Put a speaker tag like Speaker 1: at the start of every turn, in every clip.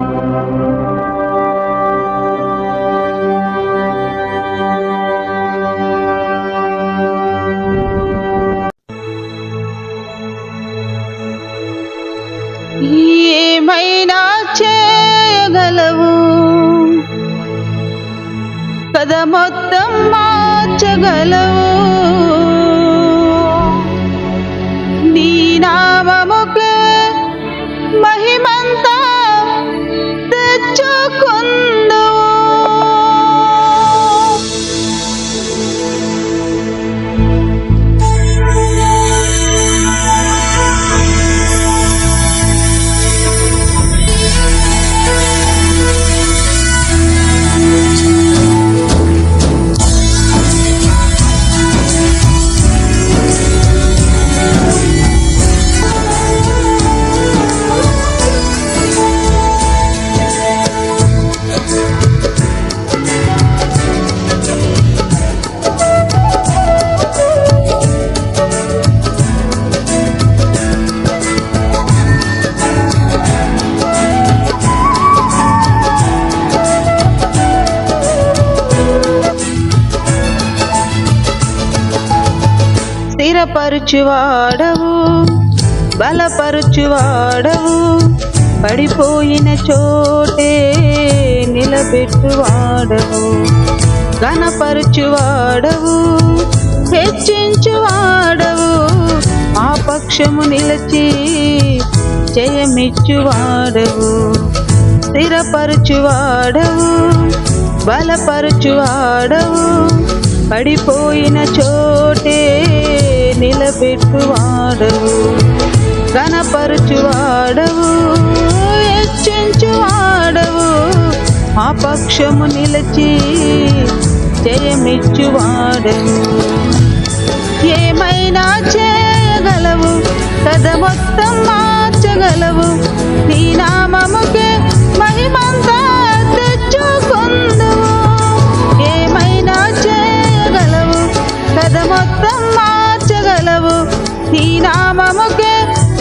Speaker 1: ఏమైనా చేయగలవు కథ మొత్తం మార్చగలవు. నీ నామముకే మహిమంతా తెచ్చుకుందువు. స్థిరపరచువాడవు, బలపరచువాడవు, పడిపోయిన చోటే నిలబెట్టువాడవు. ఘనపరచువాడవు, హెచ్చించువాడవు, మా పక్షము నిలిచి జయమిచ్చువాడవు. స్థిరపరచువాడవు, బలపరచువాడవు, పడిపోయిన చోటే నిలబెట్టువాడవు. ఘనపరచువాడవు, హెచ్చించువాడవు, మా పక్షము నిలిచి జయమిచ్చువాడవు. ఏమైనా చేయగలవు, కథ మొత్తం మార్చగలవు. నీ నామముకే మహిమంతా తెచ్చుకుందువు. ఏమైనా చేయగలవు, కథ మొత్తం మార్చగలవు. నీ నామముకే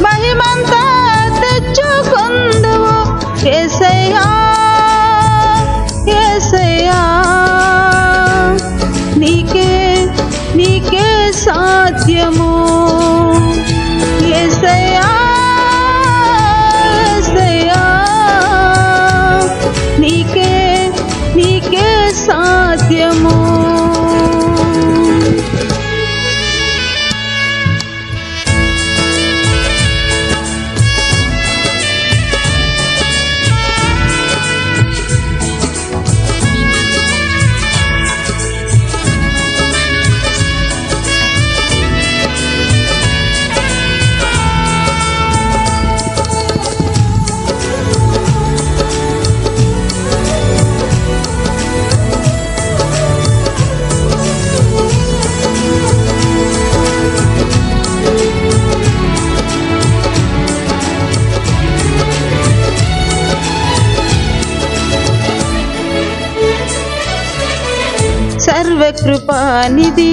Speaker 1: మహిమంతా తెచ్చుకుందువు. యేసయ్యా యేసయ్యా, నీకే నీకే సాధ్యము. యేసయ్యా యేసయ్యా, నీకే నీకే సాధ్యము. సర్వకృపానిధి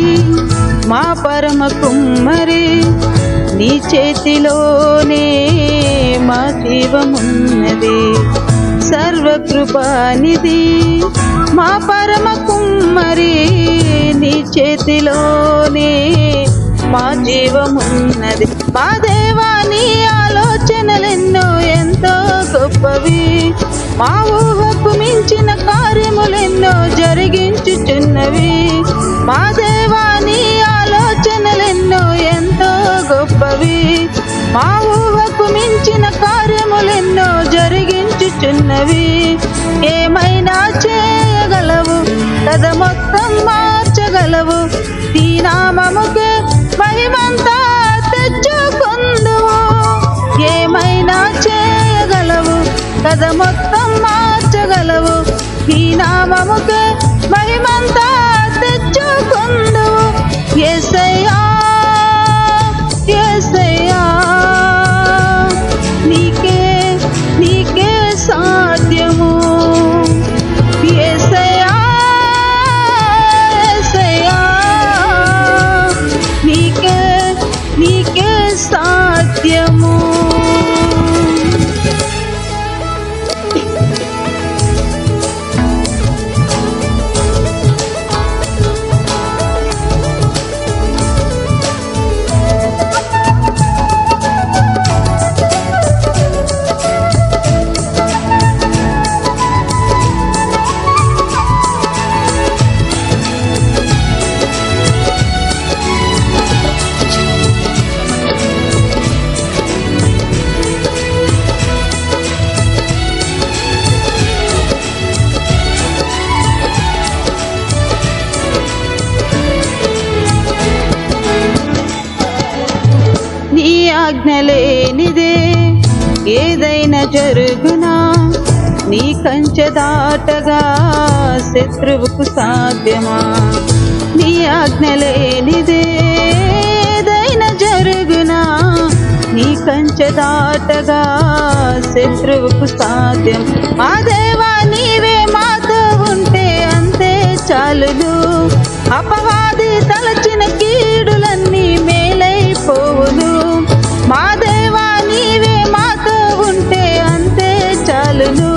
Speaker 1: మా పరమ కుమ్మరి, నీ చేతిలోనే మా జీవమున్నది. సర్వకృపానిధి మా పరమ కుమ్మరి, నీ చేతిలోనే మా జీవమున్నది. మా దేవా, నీ ఆలోచనలెన్నో ఎంతో గొప్పవి. మా ఊహకు మించిన కార్యములెన్నో జరిగించుచున్నవి. మా దేవా, నీ ఆలోచనలెన్నో ఎంతో గొప్పవి. మా ఊహకు మించిన కార్యములెన్నో జరిగించుచున్నవి. ఏమైనా చేయగలవు, కథ మొత్తం మార్చగలవు. నీ నామముకే మహిమంతా తెచ్చుకుందువు. ఏమైనా చేయగలవు, కథ మొత్తం మార్చగలవు. నీ నామముకే మహిమంతా తెచ్చుకుందువు. యేసయ్యా యేసయ్యా, నీకే నీకే సాధ్యము. యేసయ్యా యేసయ్యా, నీకే నీకే సాధ్యము. ఆజ్ఞ లేనిదే ఏదైనా జరుగునా, నీ కంచె దాటగా శత్రువుకు సాధ్యమా? నీ ఆజ్ఞ లేనిదే ఏదైనా జరుగునా, నీ కంచె దాటగా శత్రువుకు సాధ్యం. మా దేవా నీవే మాతో ఉంటే అంతే చాలును, అపవాది తలచిన కీడులన్నీ మేలైపోవును. మా దేవా నీవే మాతో ఉంటే అంతే చాలును,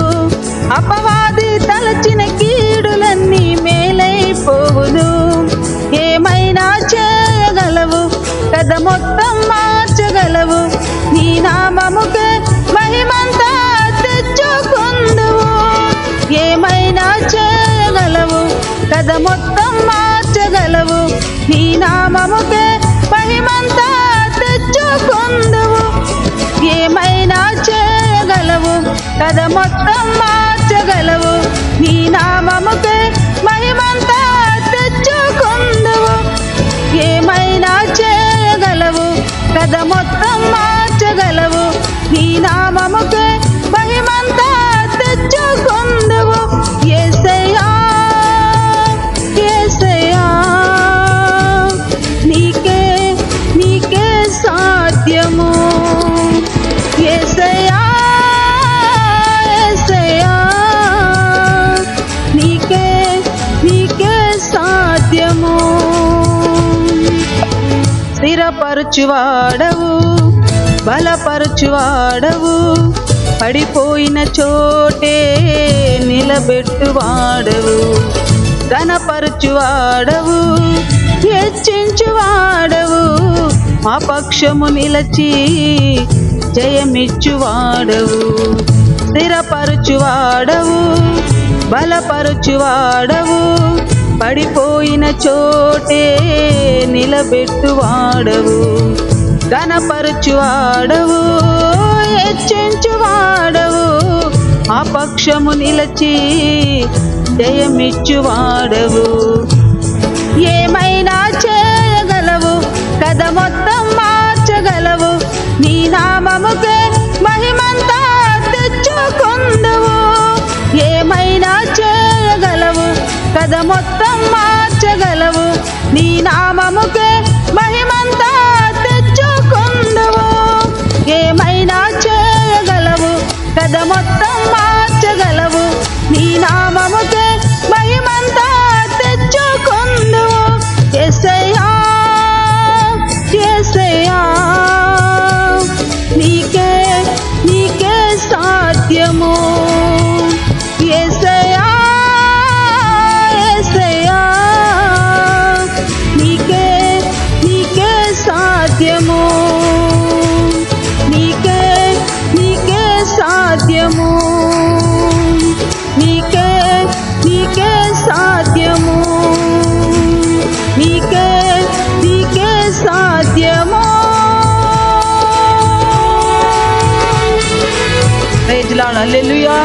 Speaker 1: అపవాది తలచిన కీడులన్నీ మేలైపోవును. ఏమైనా చేయగలవు కదా, మొత్తం మార్చగలవు, నీ నామముకే మహిమంతా తెచ్చుకుందువు. ఏమైనా చేయగలవు కదా, మొత్తం మార్చగలవు, నీ నామముకే మహిమంతా తెచ్చుకుందువు. ఏమైనా చేయగలవు కదా, మొత్తం మార్చగలవు, నీ నామముకే మహిమంతా తెచ్చుకుందువు. ఏమైనా చేయగలవు కదా, మొత్తం మార్చగలవు, నీ నామముకే మహిమంతా తెచ్చుకుందువు. యేసయ్యా యేసయ్యా నీకే నీకే సాధ్యము. యేసయ్యా యేసయ్యా నీకే నీకే సాధ్యము. స్థిరపరచువాడవు, బలపరచువాడవు, పడిపోయిన చోటే నిలబెట్టువాడవు. ఘనపరచువాడవు, హెచ్చించువాడవు, మా పక్షము నిలచి జయమిచ్చువాడవు. స్థిరపరచువాడవు, బలపరచువాడవు, పడిపోయిన చోటే నిలబెట్టువాడవు. ఘనపరచువాడవు, హెచ్చించువాడవు, ఆ పక్షము నిలచి జయమిచ్చువాడవు. ఏమైనా చేయగలవు కదా, మొత్తం మార్చగలవు, నీ నామముకే మహిమంతా తెచ్చుకుందువు. ఏమైనా చేయగలవు కదా, మొత్తం మార్చగలవు, నీ నామముకే మహిమంతా తెచ్చుకుందువు. ఏమైనా చేయగలవు కదా, మొత్తం మార్చగలవు, నీ నామముకే మహిమంతా తెచ్చుకుందువు. యేసయ్యా యేసయ్యా నీకే నీకే సాధ్యము. యేసయ్యా యేసయ్యా నీకే నీకే సాధ్యము. నీకే నీకే సాధ్యము. నీకే నీకే సాధ్యము. నీకే నీకే సాధ్యము. ప్రైజ్ లార్డ్, హల్లెలూయా.